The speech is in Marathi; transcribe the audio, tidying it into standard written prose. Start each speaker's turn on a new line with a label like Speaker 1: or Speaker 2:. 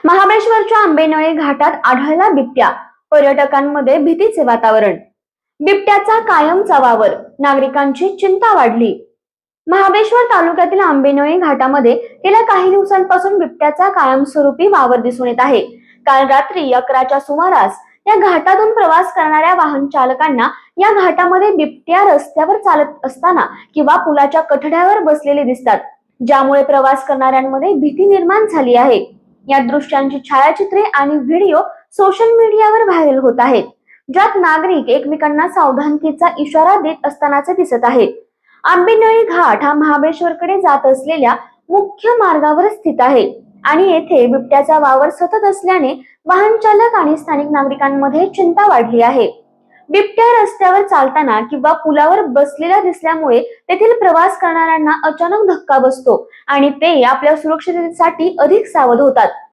Speaker 1: महाबळेश्वरच्या आंबेनळी घाटात आढळला बिबट्या, पर्यटकांमध्ये भीतीचे वातावरण. बिबट्याचा कायमचा वावर, नागरिकांची चिंता वाढली. महाबळेश्वर तालुक्यातील आंबेनळी घाटामध्ये गेल्या काही दिवसांपासून बिबट्याचा कायमस्वरूपी वावर दिसून येत आहे. काल रात्री 11च्या सुमारास या घाटातून प्रवास करणाऱ्या वाहन चालकांना या घाटामध्ये बिबट्या रस्त्यावर चालत असताना किंवा पुलाच्या कठड्यावर बसलेले दिसतात, ज्यामुळे प्रवास करणाऱ्यांमध्ये भीती निर्माण झाली आहे. या दृश्यांची छायाचित्रे आणि व्हिडिओ सोशल मीडियावर व्हायरल होत आहेत, ज्यात नागरिक एकमेकांना सावधानतेचा इशारा देत असतानाचे दिसत आहेत. आंबेनळी घाट हा महाबळेश्वरकडे जात असलेल्या मुख्य मार्गावर स्थित आहे आणि येथे बिबट्याचा वावर सतत असल्याने वाहन चालक आणि स्थानिक नागरिकांमध्ये चिंता वाढली आहे. बिबट्या रस्त्यावर चालताना किंवा पुलावर बसलेला दिसल्यामुळे तेथील प्रवास करणाऱ्यांना अचानक धक्का बसतो आणि ते आपल्या सुरक्षिततेसाठी अधिक सावध होतात.